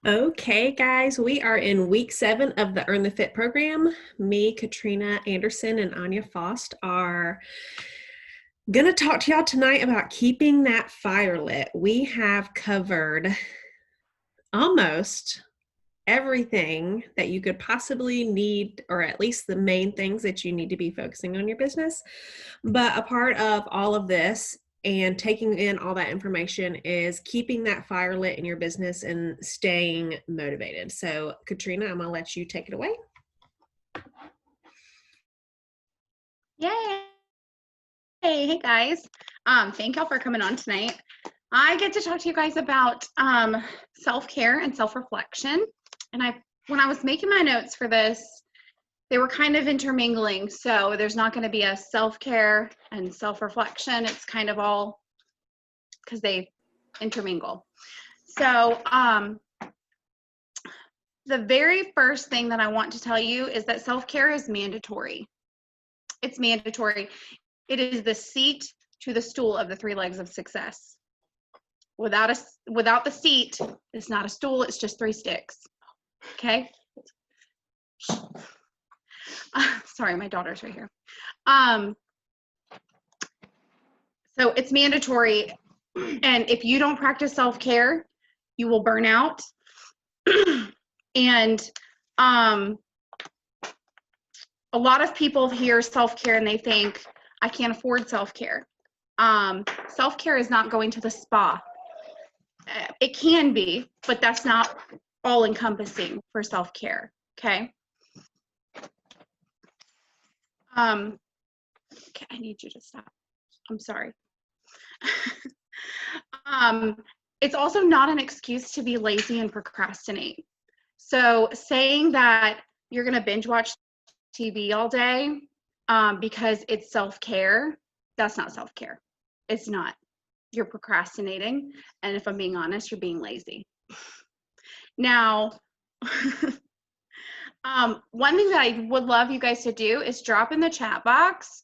Okay, guys, we are in week 7 of the Earn the Fit program. Me, Katrina Anderson, and Anya Fost are going to talk to y'all tonight about keeping that fire lit. We have covered almost everything that you could possibly need, or at least the main things that you need to be focusing on your business. But a part of all of this and taking in all that information is keeping that fire lit in your business and staying motivated. So, Katrina, I'm going to let you take it away. Yay! Hey guys. Thank y'all for coming on tonight. I get to talk to you guys about self-care and self-reflection. And when I was making my notes for this, they were kind of intermingling. So there's not going to be a self-care and self-reflection. It's kind of all because they intermingle. So the very first thing that I want to tell you is that self-care is mandatory. It's mandatory. It is the seat to the stool of the 3 legs of success. Without the seat, it's not a stool, it's just 3 sticks. Okay? Sorry, my daughter's right here. So it's mandatory, and if you don't practice self-care, you will burn out. And a lot of people hear self-care and they think, I can't afford self-care. Self-care is not going to the spa. It can be, but that's not all encompassing for self-care, okay? Okay, I need you to stop. I'm sorry. It's also not an excuse to be lazy and procrastinate. So saying that you're gonna binge watch TV all day because it's self-care, that's not self-care. It's not. You're procrastinating, and if I'm being honest, you're being lazy. Now, one thing that I would love you guys to do is drop in the chat box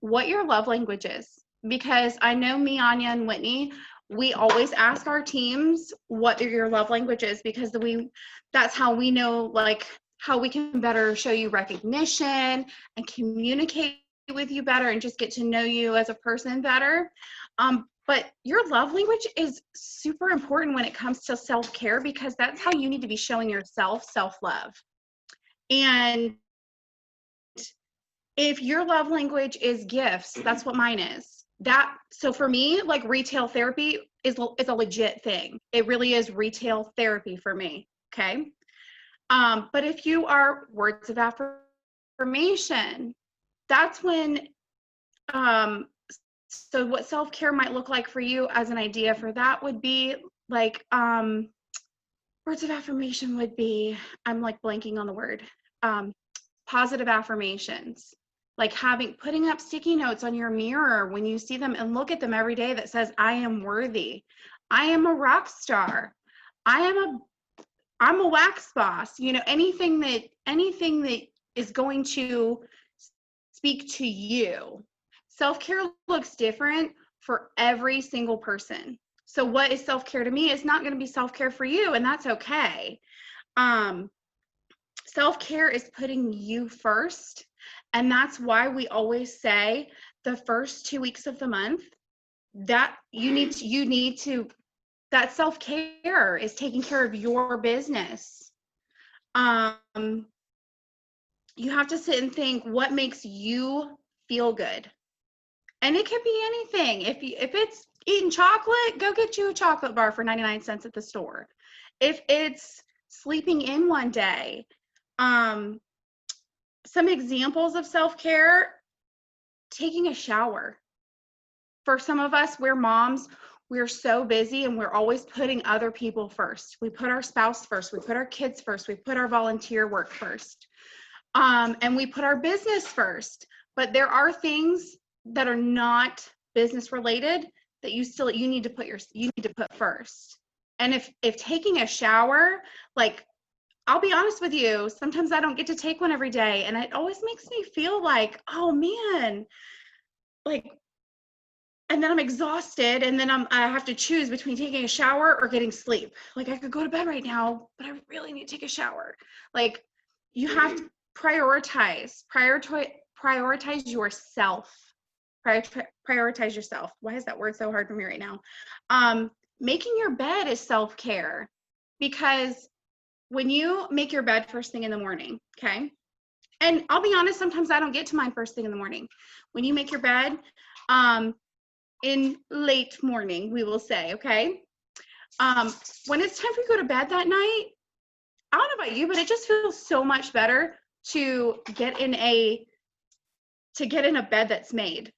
what your love language is, because I know me, Anya, and Whitney, we always ask our teams what your love language is, because that's how we know, like, how we can better show you recognition and communicate with you better and just get to know you as a person better. But your love language is super important when it comes to self-care, because that's how you need to be showing yourself self-love. And if your love language is gifts, that's what mine is. So for me, like, retail therapy is a legit thing. It really is retail therapy for me, okay? But if you are words of affirmation, that's when, so what self-care might look like for you as an idea for that would be like, words of affirmation would be, I'm like blanking on the word, positive affirmations. Like putting up sticky notes on your mirror when you see them and look at them every day that says, I am worthy. I am a rock star. I'm a wax boss. You know, anything that is going to speak to you. Self-care looks different for every single person. So what is self-care to me is not going to be self-care for you, and that's okay. Self-care is putting you first, and that's why we always say the first 2 weeks of the month that you need to that self-care is taking care of your business. You have to sit and think, what makes you feel good? And it could be anything. If it's eating chocolate, go get you a chocolate bar for 99 cents at the store. If it's sleeping in one day, some examples of self-care: taking a shower. For some of us, we're moms, we're so busy and we're always putting other people first. We put our spouse first, we put our kids first, we put our volunteer work first, and we put our business first. But there are things that are not business related that you need to put first. And if taking a shower, like, I'll be honest with you, sometimes I don't get to take one every day, and it always makes me feel like, oh man, like, and then I'm exhausted, and then I have to choose between taking a shower or getting sleep. Like, I could go to bed right now, but I really need to take a shower. Like, you have to prioritize yourself. Prioritize yourself. Why is that word so hard for me right now? Making your bed is self-care, because when you make your bed first thing in the morning, okay? And I'll be honest, sometimes I don't get to mine first thing in the morning. When you make your bed, in late morning, we will say, okay? When it's time for you to go to bed that night, I don't know about you, but it just feels so much better to get in a bed that's made.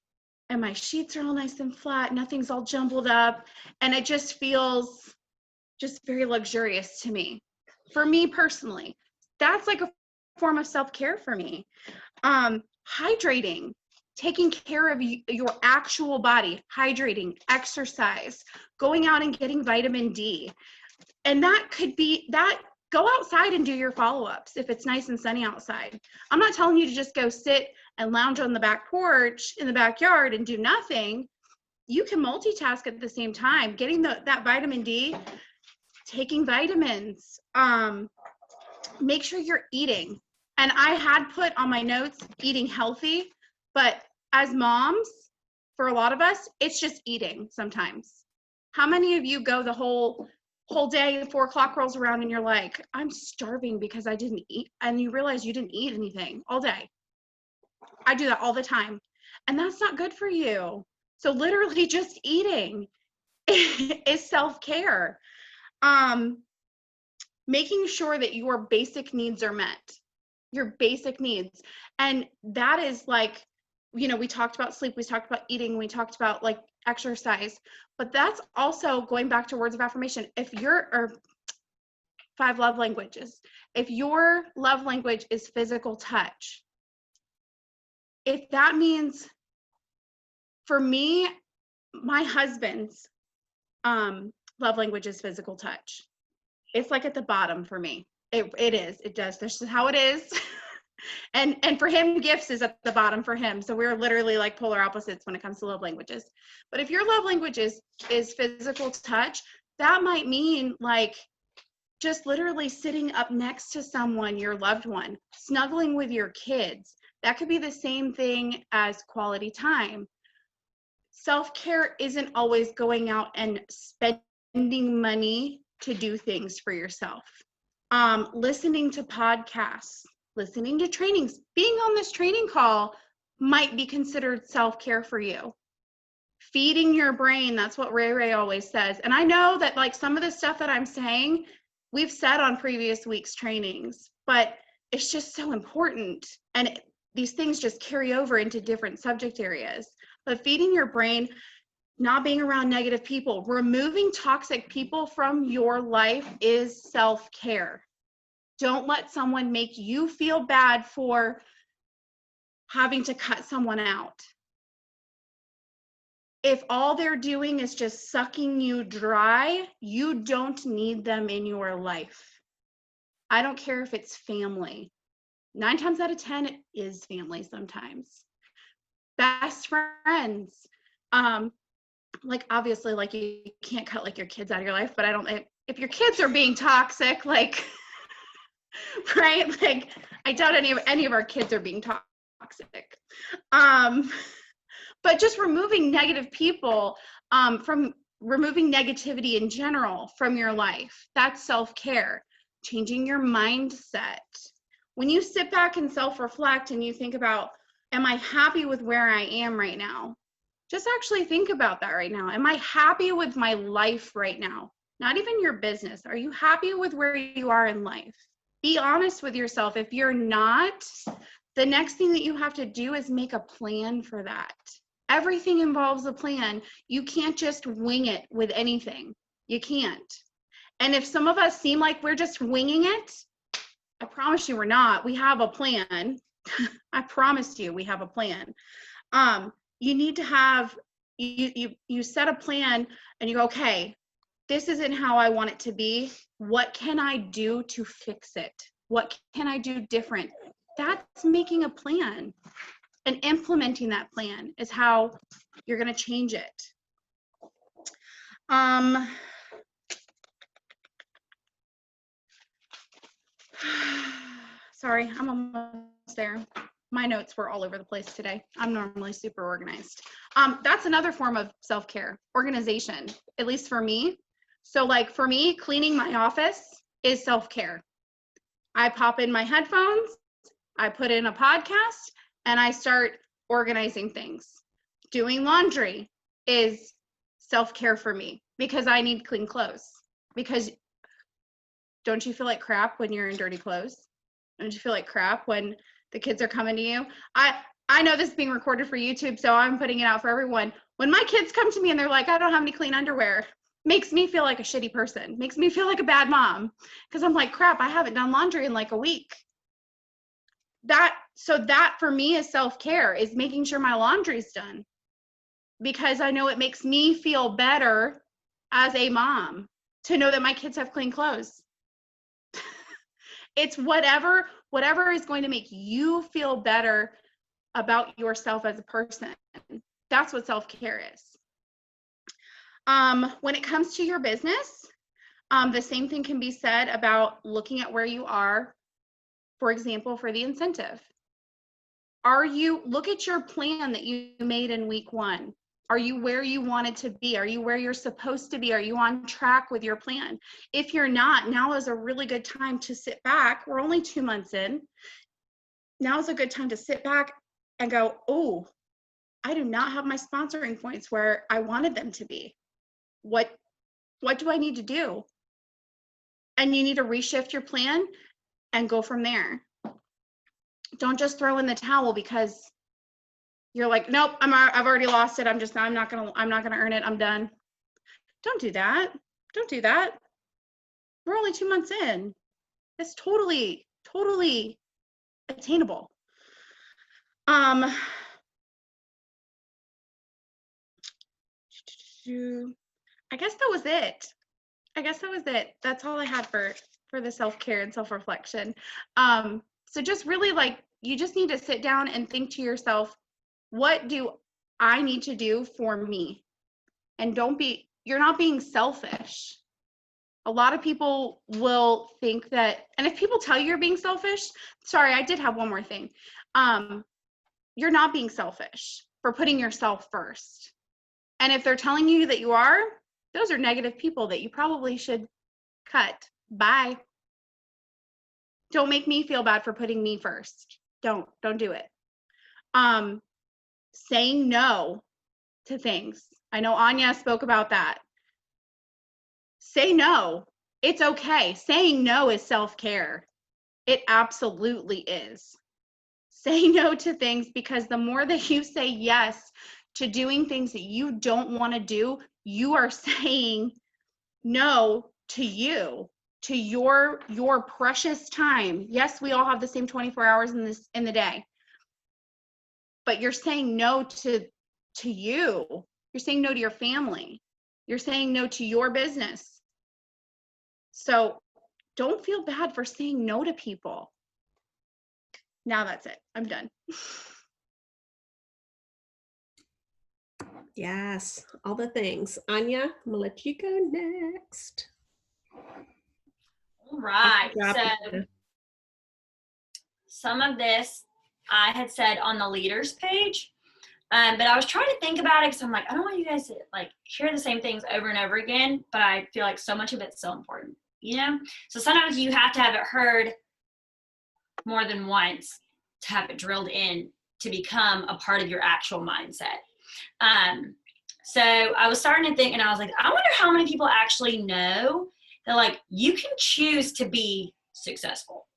And my sheets are all nice and flat, nothing's all jumbled up, and it just feels just very luxurious to me. For me personally, that's like a form of self-care for me. Hydrating, taking care of your actual body, hydrating, exercise, going out and getting vitamin D. And that could be that. Go outside and do your follow-ups if it's nice and sunny outside. I'm not telling you to just go sit and lounge on the back porch in the backyard and do nothing. You can multitask at the same time, getting that vitamin D, taking vitamins, make sure you're eating. And I had put on my notes, eating healthy, but as moms, for a lot of us, it's just eating sometimes. How many of you go the whole day, 4 o'clock rolls around and you're like, I'm starving because I didn't eat, and you realize you didn't eat anything all day? I do that all the time, and that's not good for you. So literally just eating is self-care. Making sure that your basic needs are met, your basic needs. And that is like, we talked about sleep, we talked about eating, we talked about like exercise, but that's also going back to words of affirmation. Or 5 love languages. If your love language is physical touch, if that means, for me, my husband's love language is physical touch. It's like at the bottom for me. It is. It does. This is how it is. and for him, gifts is at the bottom for him. So we're literally like polar opposites when it comes to love languages. But if your love language is physical touch, that might mean like just literally sitting up next to someone, your loved one, snuggling with your kids. That could be the same thing as quality time. Self-care isn't always going out and spending money to do things for yourself. Listening to podcasts, listening to trainings, being on this training call might be considered self-care for you. Feeding your brain, that's what Ray always says. And I know that like some of the stuff that I'm saying, we've said on previous week's trainings, but it's just so important. And these things just carry over into different subject areas. But feeding your brain, not being around negative people, removing toxic people from your life is self-care. Don't let someone make you feel bad for having to cut someone out. If all they're doing is just sucking you dry, you don't need them in your life. I don't care if it's family. 9 times out of 10, it is family sometimes. Best friends. Like obviously, like you can't cut like your kids out of your life, but if your kids are being toxic, like, right? Like I doubt any of our kids are being toxic. But just removing negative people, from removing negativity in general from your life, that's self-care. Changing your mindset. When you sit back and self-reflect and you think about, am I happy with where I am right now? Just actually think about that right now. Am I happy with my life right now? Not even your business. Are you happy with where you are in life? Be honest with yourself. If you're not, the next thing that you have to do is make a plan for that. Everything involves a plan. You can't just wing it with anything. You can't. And if some of us seem like we're just winging it, I promise you we're not. We have a plan. I promise you we have a plan. You need to have, you set a plan and you go, okay, this isn't how I want it to be. What can I do to fix it? What can I do different? That's making a plan. And implementing that plan is how you're going to change it. Sorry, I'm almost there. My notes were all over the place today. I'm normally super organized. That's another form of self-care, organization, at least for me. So like for me, cleaning my office is self-care. I pop in my headphones, I put in a podcast, and I start organizing things. Doing laundry is self-care for me because I need clean clothes. Because don't you feel like crap when you're in dirty clothes? Don't you feel like crap when the kids are coming to you? I know this is being recorded for YouTube, so I'm putting it out for everyone. When my kids come to me and they're like, I don't have any clean underwear, makes me feel like a shitty person, makes me feel like a bad mom, because I'm like, crap, I haven't done laundry in like a week. So that for me is self-care, is making sure my laundry's done, because I know it makes me feel better as a mom to know that my kids have clean clothes. It's whatever is going to make you feel better about yourself as a person. That's what self-care is. When it comes to your business, the same thing can be said about looking at where you are, for example, for the incentive. Look at your plan that you made in week 1. Are you where you wanted to be? Are you where you're supposed to be? Are you on track with your plan? If you're not, now is a really good time to sit back. We're only 2 months in. Now is a good time to sit back and go, oh, I do not have my sponsoring points where I wanted them to be. What do I need to do? And you need to reshift your plan and go from there. Don't just throw in the towel because you're like, nope, I've already lost it. I'm not gonna earn it. I'm done. Don't do that. Don't do that. We're only 2 months in. It's totally attainable. I guess that was it. That's all I had for the self-care and self-reflection. So just really, like, you just need to sit down and think to yourself, what do I need to do for me? And you're not being selfish. A lot of people will think that, and if people tell you you're being selfish, sorry, I did have one more thing. You're not being selfish for putting yourself first. And if they're telling you that you are, those are negative people that you probably should cut. Bye. Don't make me feel bad for putting me first. Don't do it. Saying no to things. I know Anya spoke about that. Say no. It's okay. Saying no is self-care. It absolutely is. Say no to things, because the more that you say yes to doing things that you don't want to do, you are saying no to you, to your precious time. Yes, we all have the same 24 hours in the day. But you're saying no to you. You're saying no to your family. You're saying no to your business. So don't feel bad for saying no to people. Now that's it. I'm done. Yes, all the things. Anya, I'm gonna let you go next. All right. So some of this I had said on the leaders page, but I was trying to think about it because I'm like, I don't want you guys to like hear the same things over and over again, but I feel like so much of it's so important, you know? So sometimes you have to have it heard more than once to have it drilled in to become a part of your actual mindset. So I was starting to think, and I was like, I wonder how many people actually know that, like, you can choose to be successful.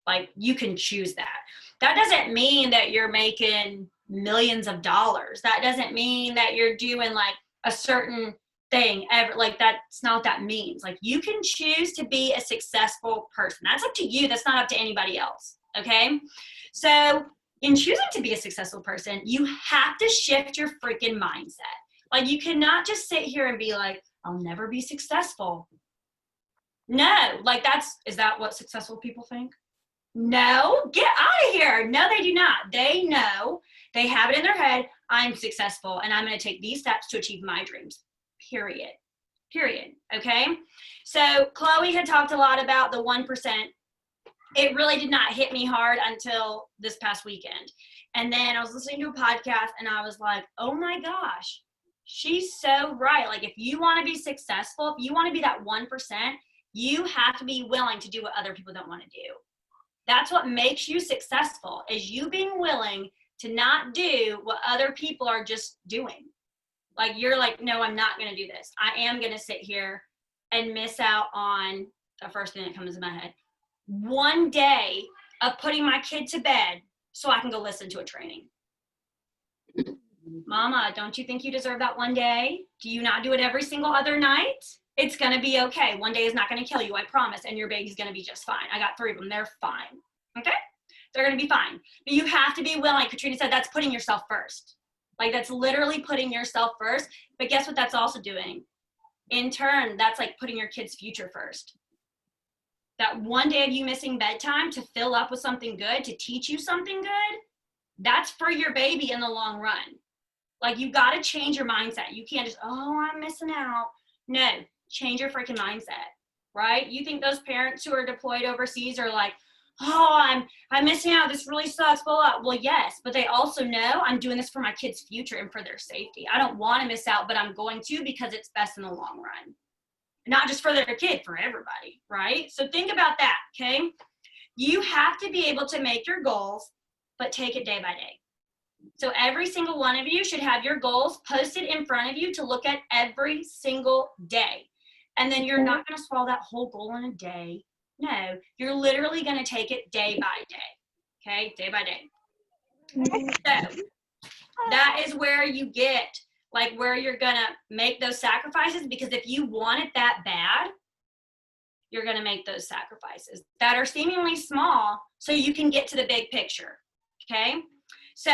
Like, you can choose that. That doesn't mean that you're making millions of dollars. That doesn't mean that you're doing like a certain thing ever. Like, that's not what that means. Like, you can choose to be a successful person. That's up to you. That's not up to anybody else. Okay. So in choosing to be a successful person, you have to shift your freaking mindset. Like, you cannot just sit here and be like, I'll never be successful. No, like, is that what successful people think? No, get out of here. No, they do not. They know, they have it in their head, I'm successful and I'm going to take these steps to achieve my dreams. Period. Okay. So Chloe had talked a lot about the 1%. It really did not hit me hard until this past weekend. And then I was listening to a podcast and I was like, oh my gosh, she's so right. Like, if you want to be successful, if you want to be that 1%, you have to be willing to do what other people don't want to do. That's what makes you successful, is you being willing to not do what other people are just doing. Like, you're like, no, I'm not going to do this. I am going to sit here and miss out on the first thing that comes in my head. One day of putting my kid to bed so I can go listen to a training. Mama, don't you think you deserve that one day? Do you not do it every single other night? It's going to be okay. One day is not going to kill you, I promise. And your baby's going to be just fine. I got 3 of them. They're fine. Okay? They're going to be fine. But you have to be willing. Katrina said that's putting yourself first. Like, that's literally putting yourself first. But guess what that's also doing? In turn, that's like putting your kid's future first. That one day of you missing bedtime to fill up with something good, to teach you something good, that's for your baby in the long run. Like, you got to change your mindset. You can't just, oh, I'm missing out. No, change your freaking mindset, right? You think those parents who are deployed overseas are like, oh, I'm missing out. This really sucks. Blah, blah. Well, yes, but they also know I'm doing this for my kid's future and for their safety. I don't want to miss out, but I'm going to because it's best in the long run. Not just for their kid, for everybody, right? So think about that, okay? You have to be able to make your goals, but take it day by day. So every single one of you should have your goals posted in front of you to look at every single day. And then you're not going to swallow that whole goal in a day. No, you're literally going to take it day by day, okay? Day by day. So that is where you get, like, where you're going to make those sacrifices, because if you want it that bad, you're going to make those sacrifices that are seemingly small so you can get to the big picture, okay? So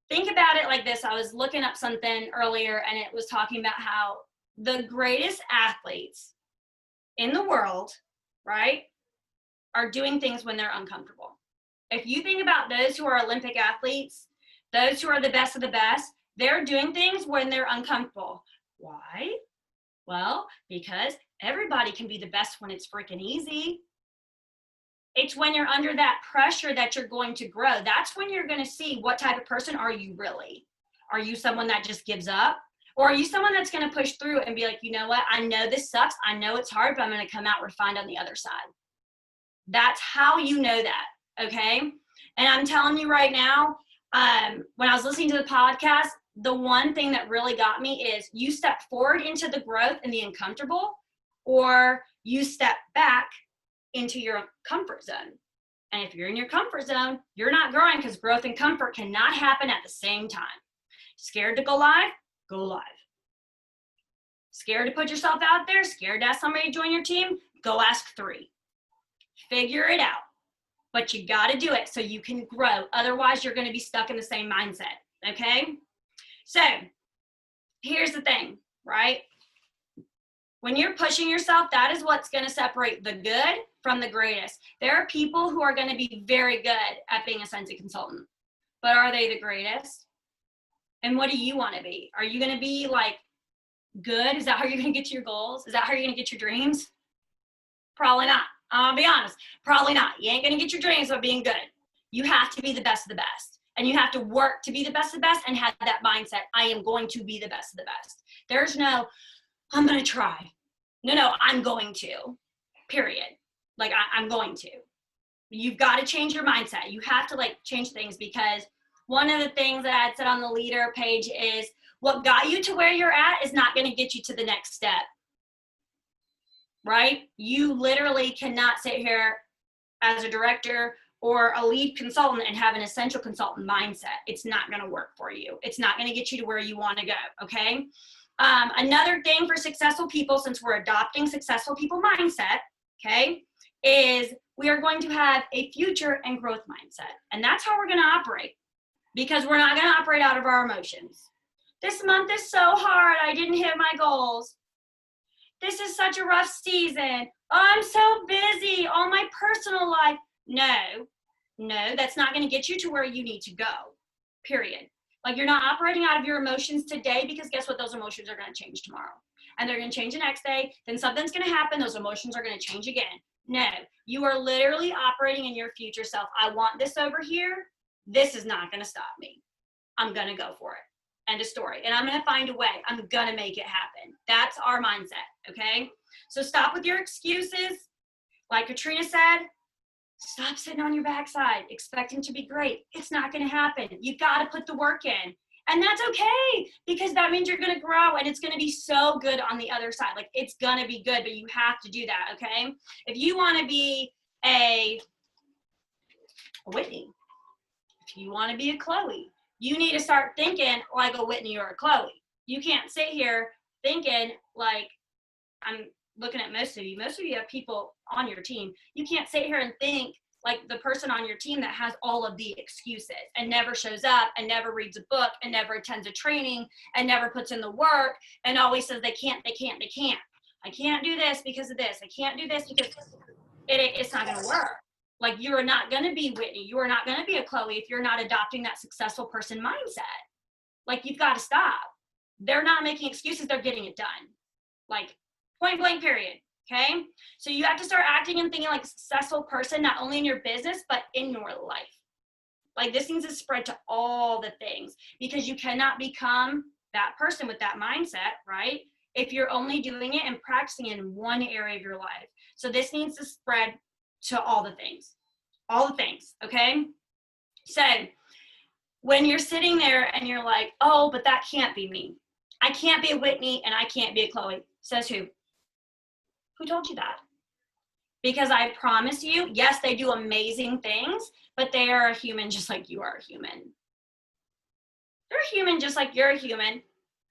think about it like this. I was looking up something earlier, and it was talking about how the greatest athletes in the world, right, are doing things when they're uncomfortable. If you think about those who are Olympic athletes, those who are the best of the best, they're doing things when they're uncomfortable. Why? Well, because everybody can be the best when it's freaking easy. It's when you're under that pressure that you're going to grow. That's when you're going to see what type of person are you really. Are you someone that just gives up? Or are you someone that's going to push through and be like, you know what? I know this sucks. I know it's hard, but I'm going to come out refined on the other side. That's how you know that, okay? And I'm telling you right now, when I was listening to the podcast, the one thing that really got me is you step forward into the growth and the uncomfortable, or you step back into your comfort zone. And if you're in your comfort zone, you're not growing, because growth and comfort cannot happen at the same time. Scared to go live? Go live. Scared to put yourself out there? Scared to ask somebody to join your team? Go ask 3. Figure it out. But you got to do it so you can grow. Otherwise, you're going to be stuck in the same mindset, okay? So here's the thing, right? When you're pushing yourself, that is what's going to separate the good from the greatest. There are people who are going to be very good at being a Scentsy consultant, but are they the greatest? And what do you want to be? Are you going to be like good? Is that how you're going to get to your goals? Is that how you're going to get your dreams? Probably not. I'll be honest. Probably not. You ain't going to get your dreams by being good. You have to be the best of the best. And you have to work to be the best of the best and have that mindset. I am going to be the best of the best. There's no, I'm going to try. No, I'm going to. Period. Like, I'm going to. You've got to change your mindset. You have to, like, change things, because one of the things that I had said on the leader page is what got you to where you're at is not going to get you to the next step. Right? You literally cannot sit here as a director or a lead consultant and have an essential consultant mindset. It's not going to work for you. It's not going to get you to where you want to go. Okay. Another thing for successful people, since we're adopting successful people mindset, okay, is we are going to have a future and growth mindset. And that's how we're going to operate, because we're not going to operate out of our emotions. This month is so hard. I didn't hit my goals. This is such a rough season. Oh, I'm so busy. All my personal life. No, that's not going to get you to where you need to go, period. Like, you're not operating out of your emotions today, because guess what? Those emotions are going to change tomorrow. And they're going to change the next day. Then something's going to happen. Those emotions are going to change again. No, you are literally operating in your future self. I want this over here. This is not going to stop me. I'm going to go for it. End of story. And I'm going to find a way. I'm going to make it happen. That's our mindset, okay? So stop with your excuses. Like Katrina said, stop sitting on your backside expecting to be great. It's not going to happen. You've got to put the work in. And that's okay, because that means you're going to grow, and it's going to be so good on the other side. Like, it's going to be good, but you have to do that, okay? If you want to be a Whitney, if you want to be a Chloe, you need to start thinking like a Whitney or a Chloe. You can't sit here thinking like, I'm looking at most of you have people on your team. You can't sit here and think like the person on your team that has all of the excuses and never shows up and never reads a book and never attends a training and never puts in the work and always says they can't. I can't do this because of this. I can't do this because it's not going to work. Like, you are not going to be Whitney. You are not going to be a Chloe if you're not adopting that successful person mindset. Like, you've got to stop. They're not making excuses. They're getting it done. Like, point blank, period. Okay? So you have to start acting and thinking like a successful person, not only in your business, but in your life. Like, this needs to spread to all the things, because you cannot become that person with that mindset, right? If you're only doing it and practicing in one area of your life. So this needs to spread to all the things, okay? So when you're sitting there and you're like, oh, but that can't be me. I can't be a Whitney and I can't be a Chloe. Says who? Who told you that? Because I promise you, yes, they do amazing things, but they are a human just like you are a human. They're a human just like you're a human.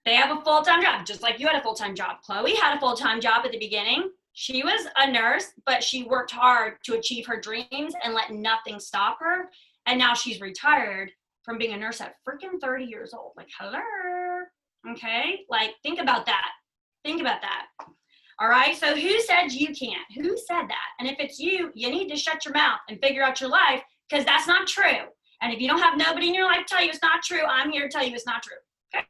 They have a full-time job, just like you had a full-time job. Chloe had a full-time job at the beginning. She was a nurse, but she worked hard to achieve her dreams and let nothing stop her. And now she's retired from being a nurse at freaking 30 years old. Like, hello. Okay? Like, think about that. All right? So who said you can't? Who said that? And if it's you, you need to shut your mouth and figure out your life, because that's not true. And if you don't have nobody in your life to tell you it's not true, I'm here to tell you it's not true. Okay?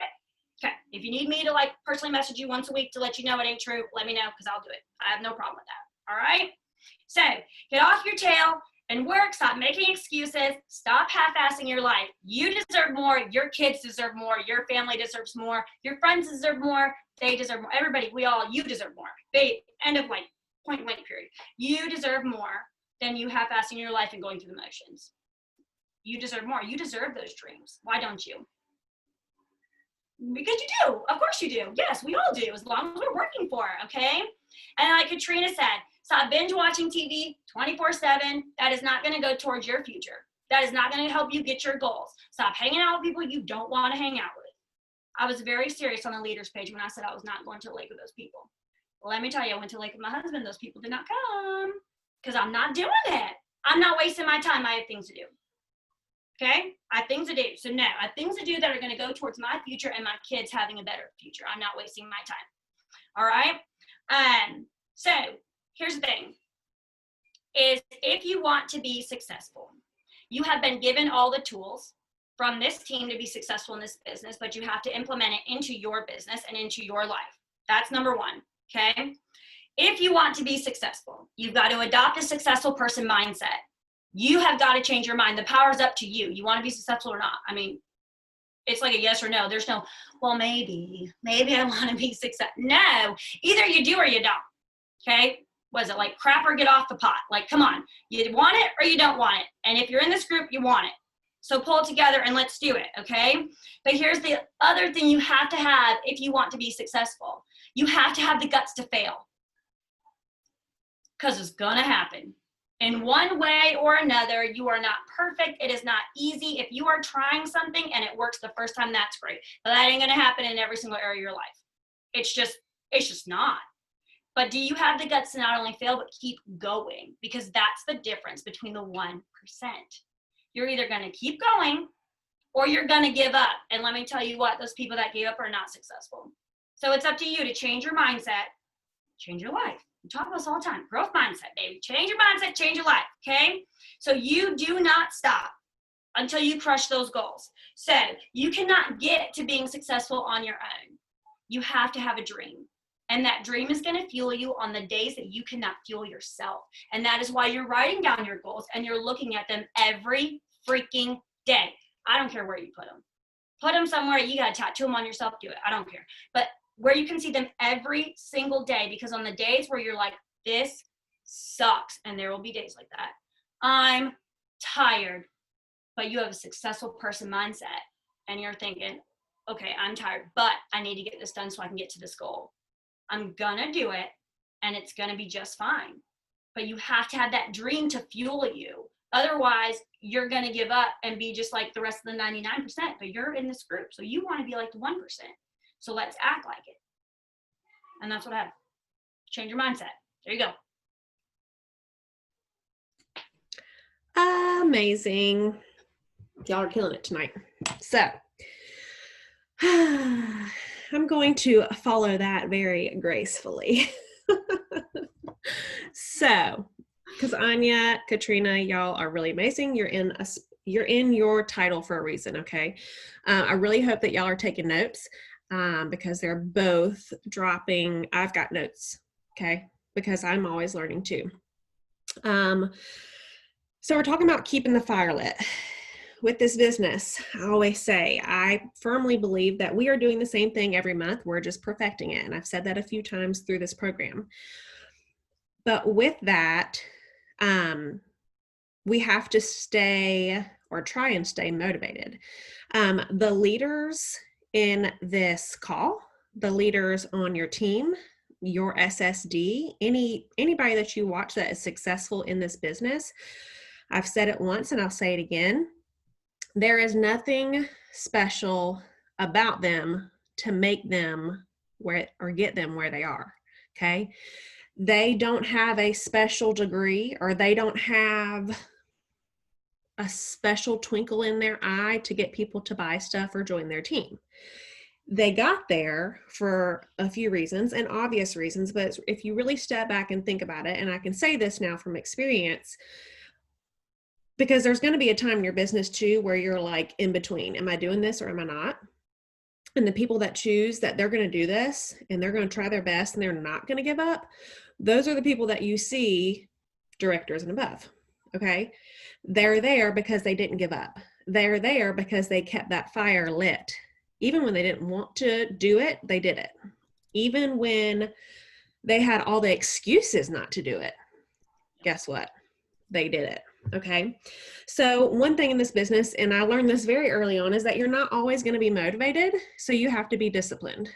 Okay, if you need me to like personally message you once a week to let you know it ain't true, let me know, because I'll do it. I have no problem with that. All right? So get off your tail and work. Stop making excuses. Stop half-assing your life. You deserve more. Your kids deserve more. Your family deserves more. Your friends deserve more. They deserve more. Everybody, you deserve more. End of like point blank period. You deserve more than you half-assing your life and going through the motions. You deserve more. You deserve those dreams. Why don't you? Because you do. Of course you do. Yes, we all do, as long as we're working for it, okay? And like Katrina said, stop binge watching TV 24/7. That is not going to go towards your future. That is not going to help you get your goals. Stop hanging out with people you don't want to hang out with. I was very serious on the leaders page when I said I was not going to the lake with those people. Well, let me tell you, I went to the lake with my husband. Those people did not come because I'm not doing it. I'm not wasting my time. I have things to do. Okay, I have things to do. So no, I have things to do that are going to go towards my future and my kids having a better future. I'm not wasting my time. All right. So here's the thing: is if you want to be successful, you have been given all the tools from this team to be successful in this business, but you have to implement it into your business and into your life. That's number one. Okay. If you want to be successful, you've got to adopt a successful person mindset. You have got to change your mind. The power's up to you. You want to be successful or not? I mean, it's like a yes or no. There's no, well, maybe I want to be successful. No, either you do or you don't. Okay. Was it like crap or get off the pot? Like, come on, you want it or you don't want it. And if you're in this group, you want it. So pull it together and let's do it. Okay. But here's the other thing you have to have if you want to be successful. You have to have the guts to fail. Because it's going to happen. In one way or another, you are not perfect. It is not easy. If you are trying something and it works the first time, that's great. But that ain't going to happen in every single area of your life. It's just not. But do you have the guts to not only fail, but keep going? Because that's the difference between the 1%. You're either going to keep going or you're going to give up. And let me tell you what, those people that gave up are not successful. So it's up to you to change your mindset, change your life. We talk about this all the time. Growth mindset, baby. Change your mindset, change your life. Okay? So you do not stop until you crush those goals. So you cannot get to being successful on your own. You have to have a dream. And that dream is going to fuel you on the days that you cannot fuel yourself. And that is why you're writing down your goals and you're looking at them every freaking day. I don't care where you put them. Put them somewhere. You got to tattoo them on yourself. Do it. I don't care. But where you can see them every single day, because on the days where you're like, this sucks, and there will be days like that, I'm tired, but you have a successful person mindset and you're thinking, okay, I'm tired, but I need to get this done so I can get to this goal. I'm gonna do it and it's gonna be just fine. But you have to have that dream to fuel you. Otherwise, you're gonna give up and be just like the rest of the 99%, but you're in this group. So you wanna be like the 1%. So let's act like it. And that's what I have. Change your mindset. There you go. Amazing. Y'all are killing it tonight. So I'm going to follow that very gracefully. So, because Anya, Katrina, y'all are really amazing. You're in your title for a reason, okay? I really hope that y'all are taking notes because they're both dropping. I've got notes, okay? Because I'm always learning too. So we're talking about keeping the fire lit. With this business, I always say, I firmly believe that we are doing the same thing every month. We're just perfecting it. And I've said that a few times through this program. But with that, we have to stay or try and stay motivated. The leaders in this call, the leaders on your team, your SSD, anybody that you watch that is successful in this business, I've said it once and I'll say it again. There is nothing special about them to make them where or get them where they are, okay? They don't have a special degree or they don't have a special twinkle in their eye to get people to buy stuff or join their team. They got there for a few reasons and obvious reasons, but if you really step back and think about it, and I can say this now from experience, because there's going to be a time in your business too where you're like in between. Am I doing this or am I not? And the people that choose that they're going to do this and they're going to try their best and they're not going to give up, those are the people that you see directors and above, okay? They're there because they didn't give up. They're there because they kept that fire lit. Even when they didn't want to do it, they did it. Even when they had all the excuses not to do it, guess what? They did it. Okay. So one thing in this business, and I learned this very early on, is that you're not always going to be motivated. So you have to be disciplined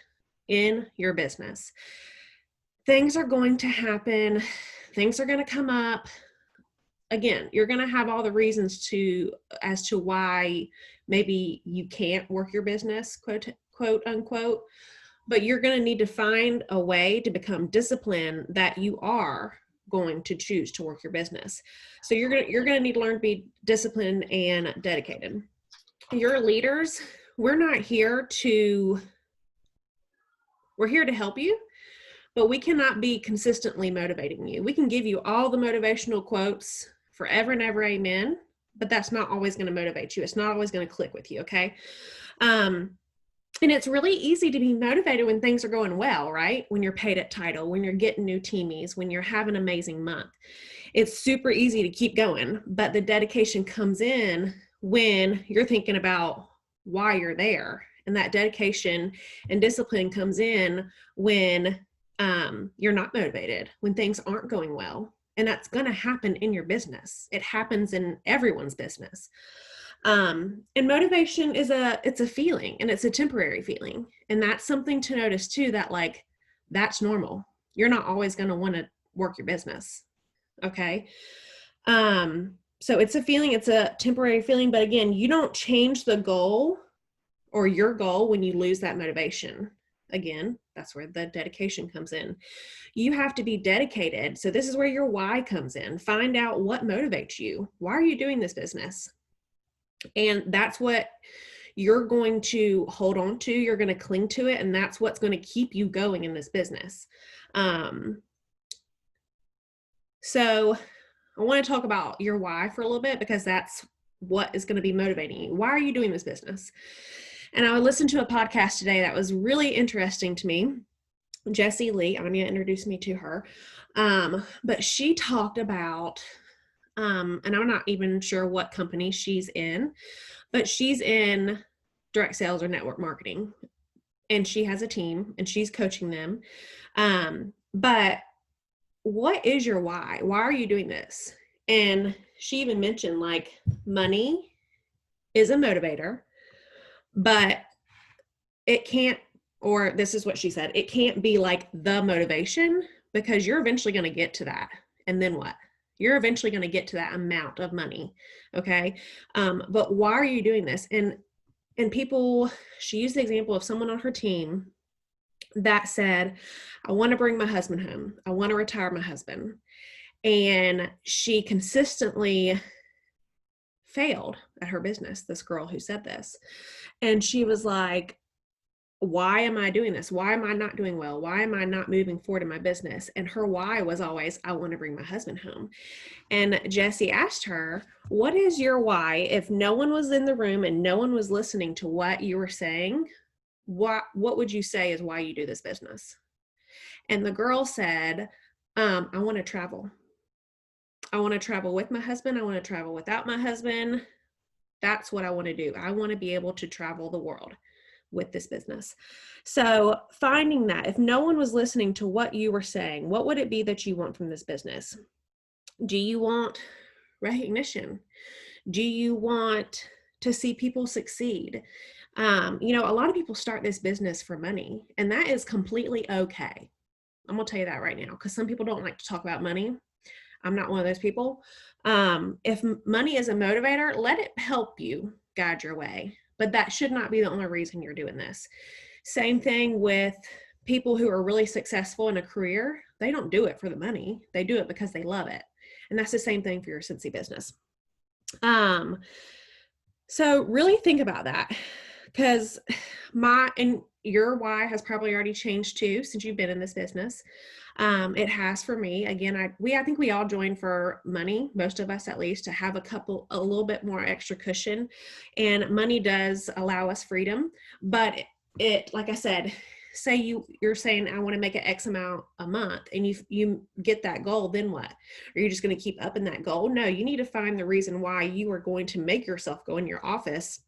in your business. Things are going to happen. Things are going to come up. Again, you're going to have all the reasons as to why maybe you can't work your business, quote unquote, but you're going to need to find a way to become disciplined that you are going to choose to work your business. So you're going to need to learn to be disciplined and dedicated. Your leaders, we're here to help you, but we cannot be consistently motivating you. We can give you all the motivational quotes forever and ever, amen, but that's not always going to motivate you. It's not always going to click with you, okay? And it's really easy to be motivated when things are going well, right? When you're paid at title, when you're getting new teamies, when you're having an amazing month. It's super easy to keep going, but the dedication comes in when you're thinking about why you're there. And that dedication and discipline comes in when you're not motivated, when things aren't going well. And that's going to happen in your business. It happens in everyone's business. And motivation it's a feeling, and it's a temporary feeling. And that's something to notice too, that like, that's normal. You're not always going to want to work your business. Okay. So it's a feeling, it's a temporary feeling, but again, you don't change the goal or your goal when you lose that motivation. Again, that's where the dedication comes in. You have to be dedicated. So this is where your why comes in. Find out what motivates you. Why are you doing this business? And that's what you're going to hold on to, you're going to cling to it, and that's what's going to keep you going in this business. So I want to talk about your why for a little bit, because that's what is going to be motivating you. Why are you doing this business? And I listened to a podcast today that was really interesting to me. Jessie Lee, Anya introduced me to her. But she talked about, and I'm not even sure what company she's in, but she's in direct sales or network marketing, and she has a team and she's coaching them. But what is your why? Why are you doing this? And she even mentioned like money is a motivator, but it can't, or this is what she said, it can't be like the motivation, because you're eventually going to get to that. And then what? You're eventually going to get to that amount of money. Okay. But why are you doing this? And people, she used the example of someone on her team that said, I want to bring my husband home. I want to retire my husband. And she consistently failed at her business, this girl who said this. And she was like, why am I doing this? Why am I not doing well? Why am I not moving forward in my business? And her why was always, I want to bring my husband home. And Jessie asked her, what is your why? If no one was in the room and no one was listening to what you were saying, what would you say is why you do this business? And the girl said, I want to travel. I want to travel with my husband. I want to travel without my husband. That's what I want to do. I want to be able to travel the world with this business. So finding that, if no one was listening to what you were saying, what would it be that you want from this business? Do you want recognition? Do you want to see people succeed? A lot of people start this business for money, and that is completely okay. I'm going to tell you that right now, because some people don't like to talk about money. I'm not one of those people. If money is a motivator, let it help you guide your way. But that should not be the only reason you're doing this. Same thing with people who are really successful in a career. They don't do it for the money. They do it because they love it. And that's the same thing for your Scentsy business. So really think about that, because and your why has probably already changed too since you've been in this business. It has for me. Again, I think we all join for money, most of us at least, to have a little bit more extra cushion. And money does allow us freedom. But it like I said, say you're saying, I want to make an X amount a month, and you get that goal, then what? Are you just going to keep upping that goal? No, you need to find the reason why you are going to make yourself go in your office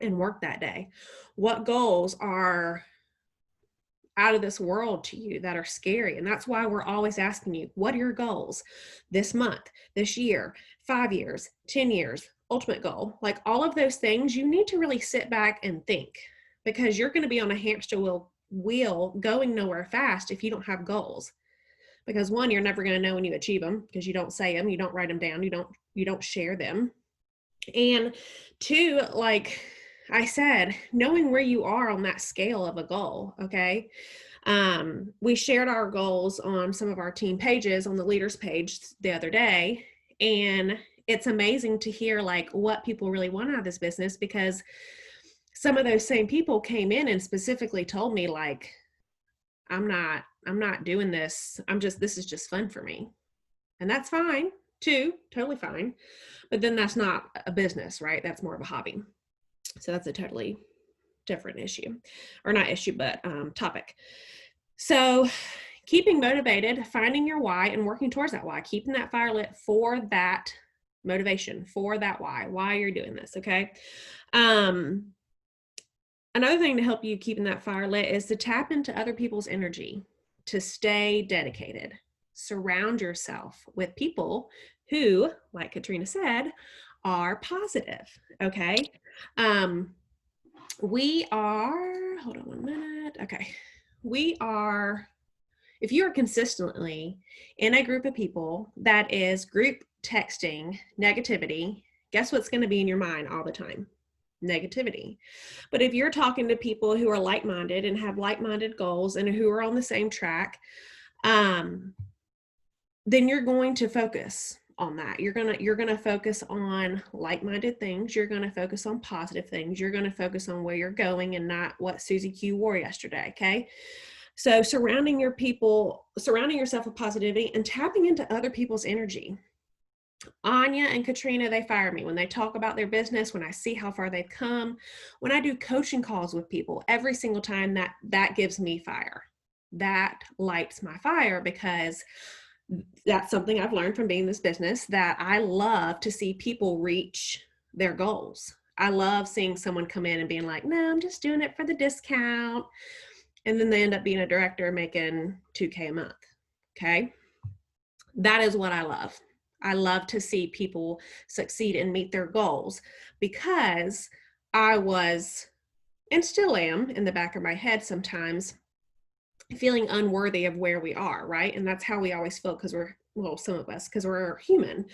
and work that day. What goals are out of this world to you that are scary? And that's why we're always asking you, what are your goals this month, this year, 5 years, 10 years, ultimate goal? Like all of those things, you need to really sit back and think, because you're going to be on a hamster wheel going nowhere fast if you don't have goals. Because one, you're never going to know when you achieve them, because you don't say them, you don't write them down, you don't share them. And two, like I said, knowing where you are on that scale of a goal. Okay. We shared our goals on some of our team pages on the leaders page the other day. And it's amazing to hear like what people really want out of this business, because some of those same people came in and specifically told me like, I'm not doing this. This is just fun for me. And that's fine too. Totally fine. But then that's not a business, right? That's more of a hobby. So that's a totally different issue, or not issue, but topic. So keeping motivated, finding your why and working towards that why, keeping that fire lit for that motivation, for that why you're doing this. Okay. Another thing to help you keeping that fire lit is to tap into other people's energy, to stay dedicated. Surround yourself with people who, like Katrina said, are positive. Okay. Hold on 1 minute. Okay. If you are consistently in a group of people that is group texting negativity, guess what's going to be in your mind all the time? Negativity. But if you're talking to people who are like-minded and have like-minded goals and who are on the same track, then you're going to focus on that. You're gonna focus on like-minded things. You're gonna focus on positive things. You're gonna focus on where you're going and not what Susie Q wore yesterday. Okay. So surrounding yourself with positivity and tapping into other people's energy. Anya and Katrina, they fire me when they talk about their business, when I see how far they've come, when I do coaching calls with people, every single time that gives me fire. That lights my fire, because that's something I've learned from being in this business, that I love to see people reach their goals. I love seeing someone come in and being like, no, I'm just doing it for the discount. And then they end up being a director making $2,000 a month. Okay. That is what I love. I love to see people succeed and meet their goals, because I was, and still am in the back of my head sometimes, feeling unworthy of where we are, right? And that's how we always feel, because some of us, because we're human.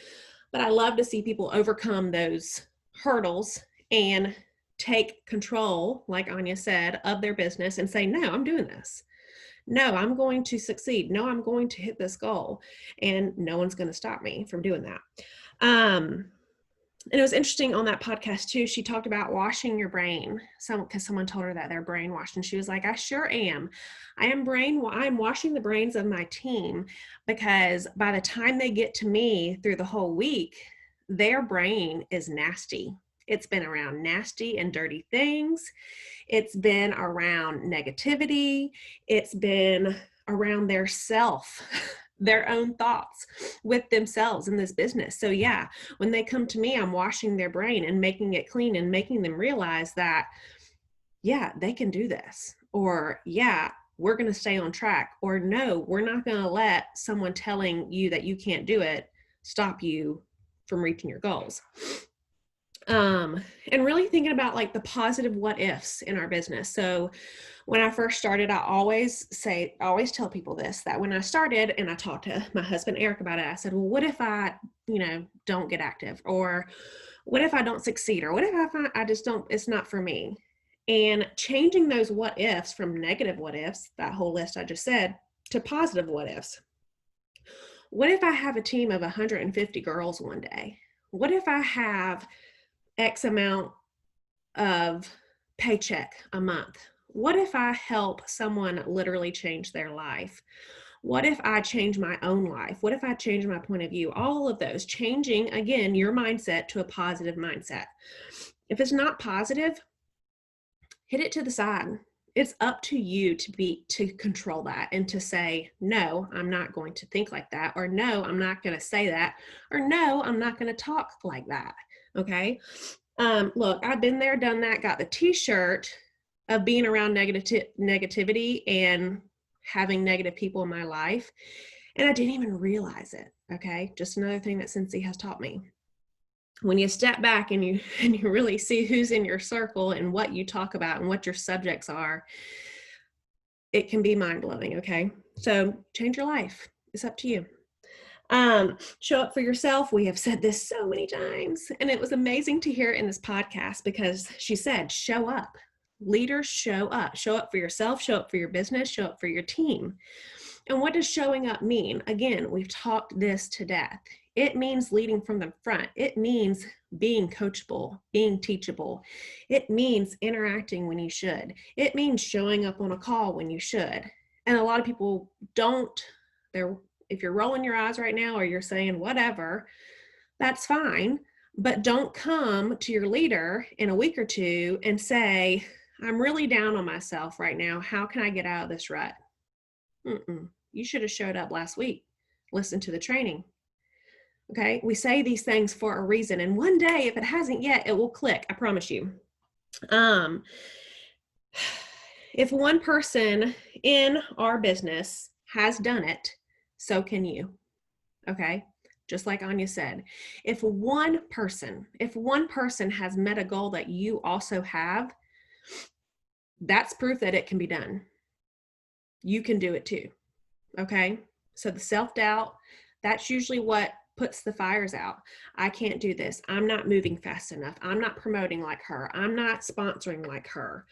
But I love to see people overcome those hurdles and take control, like Anya said, of their business and say, no, I'm doing this. No, I'm going to succeed. No, I'm going to hit this goal, and no one's going to stop me from doing that. And it was interesting on that podcast too. She talked about washing your brain. Because someone told her that they're brainwashed, and she was like, I sure am. I'm washing the brains of my team, because by the time they get to me through the whole week, their brain is nasty. It's been around nasty and dirty things. It's been around negativity. It's been around their self, their own thoughts with themselves in this business. So yeah, when they come to me, I'm washing their brain and making it clean and making them realize that, yeah, they can do this. Or yeah, we're going to stay on track. Or no, we're not going to let someone telling you that you can't do it stop you from reaching your goals. And really thinking about like the positive what ifs in our business. So when I first started, I always tell people this, that when I started and I talked to my husband, Eric, about it, I said, well, what if I, don't get active? Or what if I don't succeed? Or what if I find I just don't, it's not for me? And changing those what ifs from negative what ifs, that whole list I just said, to positive what ifs. What if I have a team of 150 girls one day? What if I have X amount of paycheck a month? What if I help someone literally change their life? What if I change my own life? What if I change my point of view? All of those, changing, again, your mindset to a positive mindset. If it's not positive, hit it to the side. It's up to you to control that and to say, no, I'm not going to think like that, or no, I'm not going to say that, or no, I'm not going to talk like that. Okay. Look, I've been there, done that, got the t-shirt of being around negativity and having negative people in my life, and I didn't even realize it. Okay. Just another thing that Cincy has taught me. When you step back and you really see who's in your circle and what you talk about and what your subjects are, it can be mind-blowing. Okay. So change your life. It's up to you. Show up for yourself. We have said this so many times, and it was amazing to hear it in this podcast, because she said, show up. Leaders show up for yourself, show up for your business, show up for your team. And what does showing up mean? Again, we've talked this to death. It means leading from the front. It means being coachable, being teachable. It means interacting when you should. It means showing up on a call when you should. And a lot of people don't. If you're rolling your eyes right now, or you're saying whatever, that's fine. But don't come to your leader in a week or two and say, I'm really down on myself right now. How can I get out of this rut? You should have showed up last week. Listen to the training. Okay. We say these things for a reason. And one day, if it hasn't yet, it will click. I promise you. If one person in our business has done it, so can you. Okay. Just like Anya said, if one person has met a goal that you also have, that's proof that it can be done. You can do it too. Okay. So the self-doubt, that's usually what puts the fires out. I can't do this. I'm not moving fast enough. I'm not promoting like her. I'm not sponsoring like her.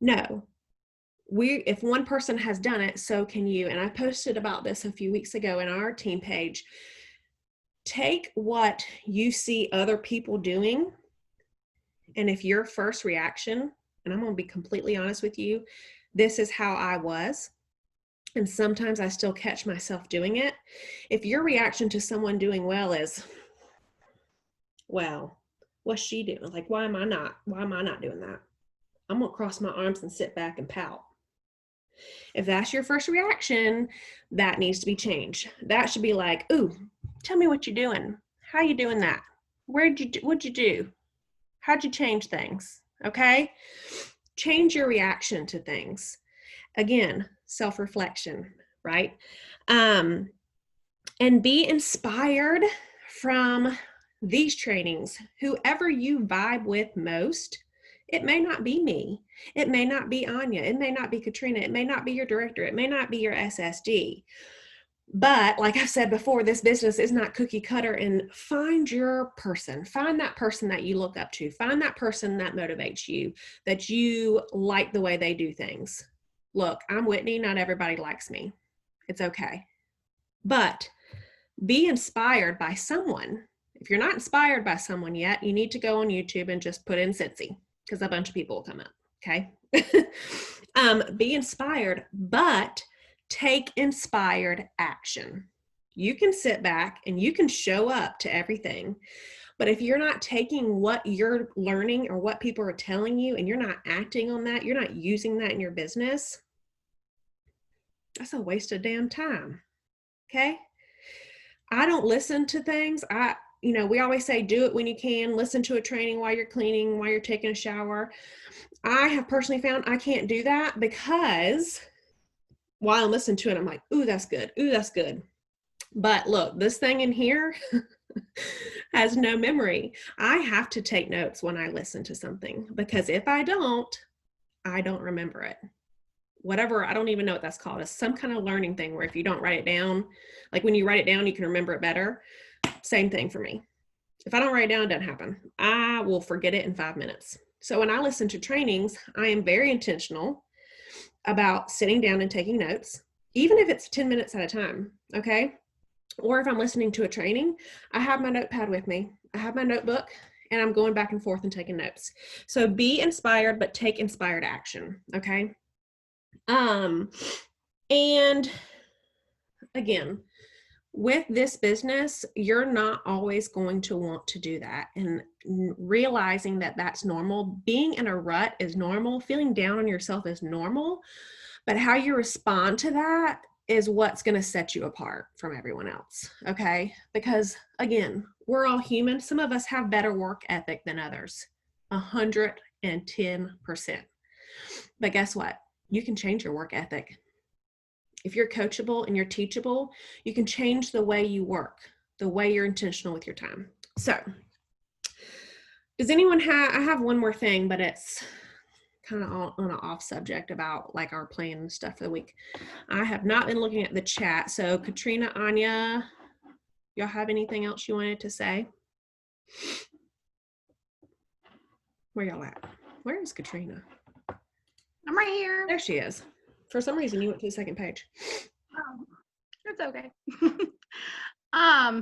No. If one person has done it, so can you. And I posted about this a few weeks ago in our team page. take what you see other people doing, and if your first reaction, and I'm going to be completely honest with you, this is how I was, and sometimes I still catch myself doing it. If your reaction to someone doing well is, well, what's she doing? Like, why am I not doing that? I'm going to cross my arms and sit back and pout. If that's your first reaction, that needs to be changed. That should be like, ooh, tell me what you're doing. How you doing that? What'd you do? How'd you change things? Okay. Change your reaction to things. Again, self-reflection, right? And be inspired from these trainings. Whoever you vibe with most, it may not be me. It may not be Anya. It may not be Katrina. It may not be your director. It may not be your SSD. But like I've said before, this business is not cookie cutter, and find your person. Find that person that you look up to. Find that person that motivates you, that you like the way they do things. Look, I'm Whitney. Not everybody likes me. It's okay. But be inspired by someone. If you're not inspired by someone yet, you need to go on YouTube and just put in Cincy, because a bunch of people will come up. Okay. Be inspired, but take inspired action. You can sit back and you can show up to everything, but if you're not taking what you're learning or what people are telling you and you're not acting on that, you're not using that in your business, that's a waste of damn time. Okay. I don't listen to things. We always say, do it when you can. Listen to a training while you're cleaning, while you're taking a shower. I have personally found I can't do that, because while I'm listening to it, I'm like, ooh, that's good. Ooh, that's good. But look, this thing in here has no memory. I have to take notes when I listen to something, because if I don't remember it. Whatever, I don't even know what that's called. It's some kind of learning thing where if you don't write it down, like when you write it down, you can remember it better. Same thing for me. If I don't write it down, it doesn't happen. I will forget it in 5 minutes. So when I listen to trainings, I am very intentional about sitting down and taking notes, even if it's 10 minutes at a time, okay? Or if I'm listening to a training, I have my notepad with me. I have my notebook, and I'm going back and forth and taking notes. So be inspired, but take inspired action, okay? And again, with this business, you're not always going to want to do that, and realizing that that's normal. Being in a rut is normal. Feeling down on yourself is normal, but how you respond to that is what's going to set you apart from everyone else. Okay. Because again, we're all human. Some of us have better work ethic than others, 110%. But guess what? You can change your work ethic. If you're coachable and you're teachable, you can change the way you work, the way you're intentional with your time. So does anyone I have one more thing, but it's kind of on an off subject about like our plan and stuff for the week. I have not been looking at the chat. So Katrina, Anya, y'all have anything else you wanted to say? Where y'all at? Where is Katrina? I'm right here. There she is. For some reason, you went to the second page. Oh, it's okay. I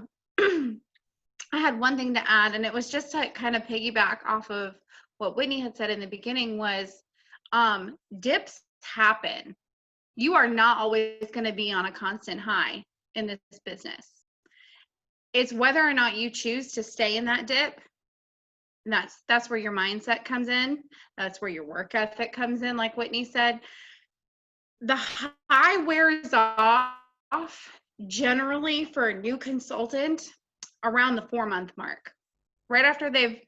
had one thing to add, and it was just to kind of piggyback off of what Whitney had said in the beginning was dips happen. You are not always going to be on a constant high in this business. It's whether or not you choose to stay in that dip. And that's where your mindset comes in. That's where your work ethic comes in, like Whitney said. The high wears off generally for a new consultant around the 4-month mark, right after they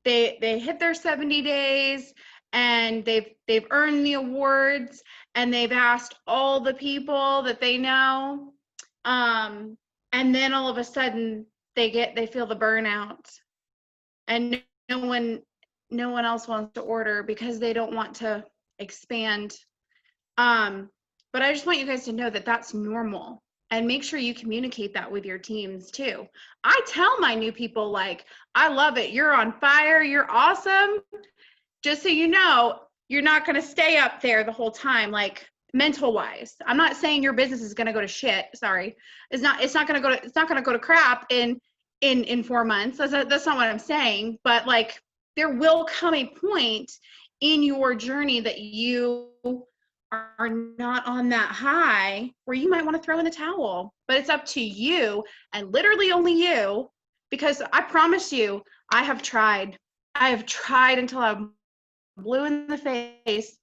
hit their 70 days and they've earned the awards and they've asked all the people that they know, and then all of a sudden they feel the burnout, and no one else wants to order because they don't want to expand. But I just want you guys to know that that's normal, and make sure you communicate that with your teams too. I tell my new people, like, I love it. You're on fire. You're awesome. Just so you know, you're not going to stay up there the whole time. Like, mental wise. I'm not saying your business is going to go to shit. Sorry. It's not going to go to crap in 4 months. That's not what I'm saying. But like, there will come a point in your journey that you are not on that high where you might want to throw in the towel, but it's up to you, and literally only you, because I promise you, I have tried until I'm blue in the face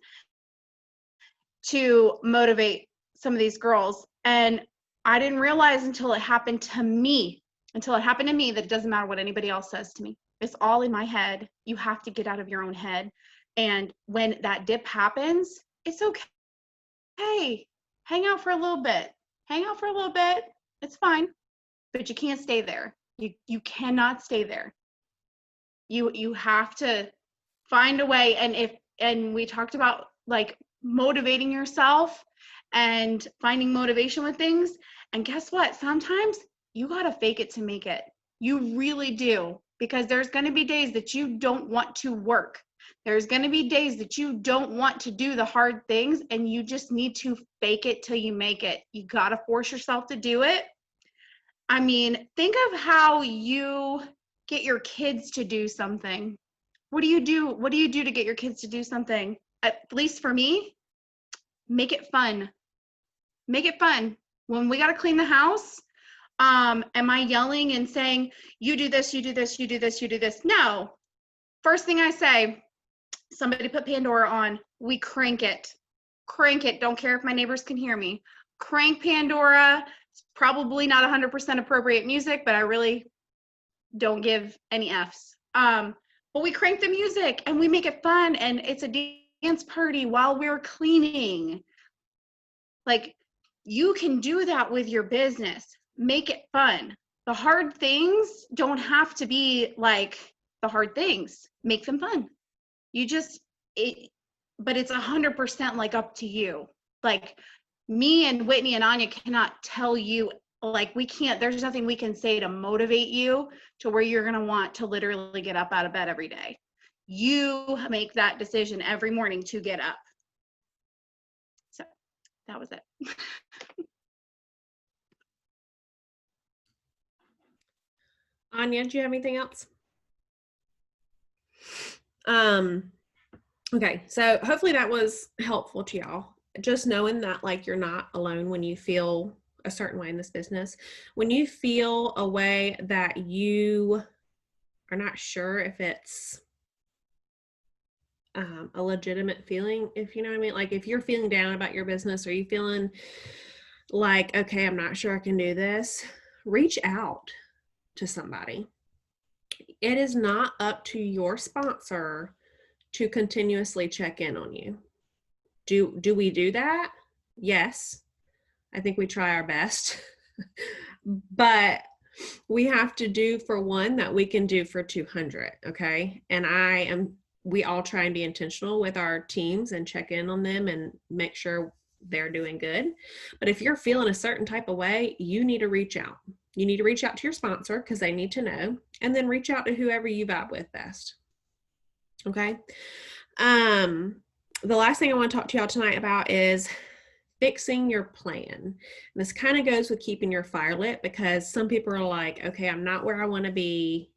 to motivate some of these girls. And I didn't realize until it happened to me that it doesn't matter what anybody else says to me. It's all in my head. You have to get out of your own head. And when that dip happens, it's okay. Hey, hang out for a little bit. It's fine. But you can't stay there. You cannot stay there. You have to find a way. And we talked about like motivating yourself and finding motivation with things. And guess what? Sometimes you got to fake it to make it. You really do, because there's going to be days that you don't want to work. There's going to be days that you don't want to do the hard things, and you just need to fake it till you make it. You got to force yourself to do it. I mean, think of how you get your kids to do something. What do you do? What do you do to get your kids to do something? At least for me, make it fun. Make it fun. When we got to clean the house, am I yelling and saying, you do this, you do this, you do this, you do this? No. First thing I say, somebody put Pandora on. We crank it. Crank it. Don't care if my neighbors can hear me. Crank Pandora. It's probably not 100% appropriate music, but I really don't give any Fs. But we crank the music and we make it fun, and it's a dance party while we're cleaning. Like, you can do that with your business. Make it fun. The hard things don't have to be like the hard things. Make them fun. But it's 100% like up to you. Like, me and Whitney and Anya cannot tell you, like, there's nothing we can say to motivate you to where you're going to want to literally get up out of bed every day. You make that decision every morning to get up. So that was it. Anya, do you have anything else? Okay, so hopefully that was helpful to y'all. Just knowing that like you're not alone when you feel a certain way in this business. When you feel a way that you are not sure if it's a legitimate feeling, if you know what I mean, like if you're feeling down about your business, or you feeling like, okay, I'm not sure I can do this, reach out to somebody. It is not up to your sponsor to continuously check in on you. Do we do that? Yes. I think we try our best. But we have to do for one that we can do for 200, okay? And we all try and be intentional with our teams and check in on them and make sure they're doing good. But if you're feeling a certain type of way, you need to reach out. You need to reach out to your sponsor because they need to know, and then reach out to whoever you vibe with best. Okay. The last thing I want to talk to y'all tonight about is fixing your plan. And this kind of goes with keeping your fire lit, because some people are like, okay, I'm not where I want to be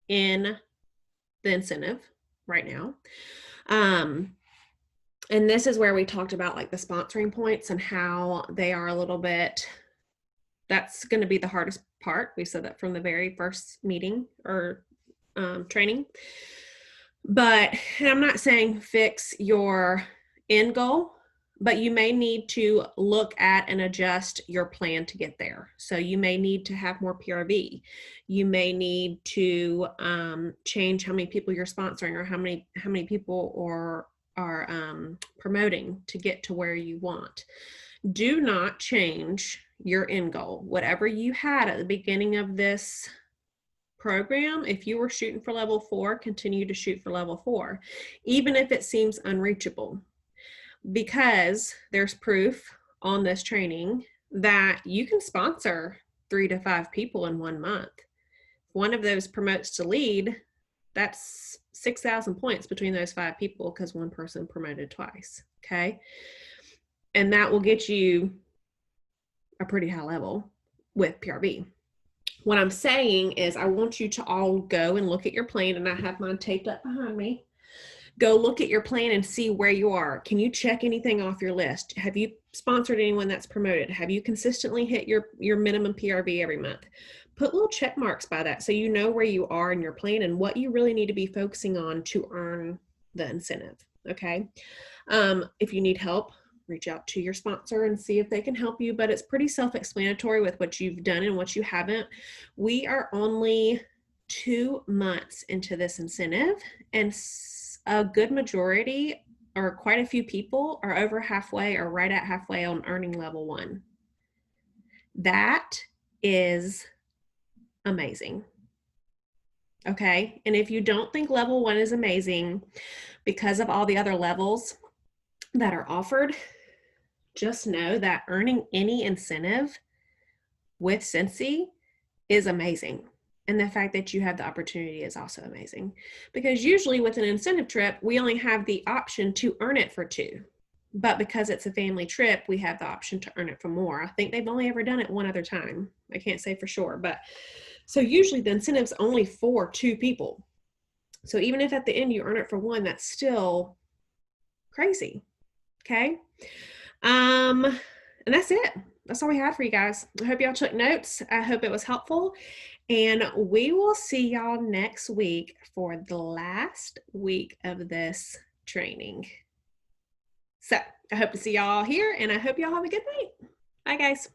in the incentive right now. And this is where we talked about like the sponsoring points and how they are a little bit, that's going to be the hardest part. We said that from the very first meeting or training. But I'm not saying fix your end goal, but you may need to look at and adjust your plan to get there. So you may need to have more PRV. You may need to change how many people you're sponsoring, or how many people are promoting to get to where you want. Do not change your end goal. Whatever you had at the beginning of this program, if you were shooting for level 4, continue to shoot for level 4, even if it seems unreachable, because there's proof on this training that you can sponsor 3 to 5 people in 1 month. If one of those promotes to lead, that's 6,000 points between those 5 people because one person promoted twice. Okay. And that will get you a pretty high level with PRV. What I'm saying is I want you to all go and look at your plan, and I have mine taped up behind me. Go look at your plan and see where you are. Can you check anything off your list? Have you sponsored anyone that's promoted? Have you consistently hit your minimum PRV every month? Put little check marks by that so you know where you are in your plan and what you really need to be focusing on to earn the incentive, okay? If you need help, reach out to your sponsor and see if they can help you, but it's pretty self-explanatory with what you've done and what you haven't. We are only 2 months into this incentive, and a good majority or quite a few people are over halfway or right at halfway on earning level 1. That is amazing. Okay. And if you don't think level 1 is amazing because of all the other levels that are offered, just know that earning any incentive with Scentsy is amazing. And the fact that you have the opportunity is also amazing, because usually with an incentive trip, we only have the option to earn it for 2. But because it's a family trip, we have the option to earn it for more. I think they've only ever done it one other time. I can't say for sure, but so usually the incentive's only for 2 people. So even if at the end you earn it for 1, that's still crazy. Okay. And that's it. That's all we had for you guys. I hope y'all took notes. I hope it was helpful. And we will see y'all next week for the last week of this training. So I hope to see y'all here, and I hope y'all have a good night. Bye, guys.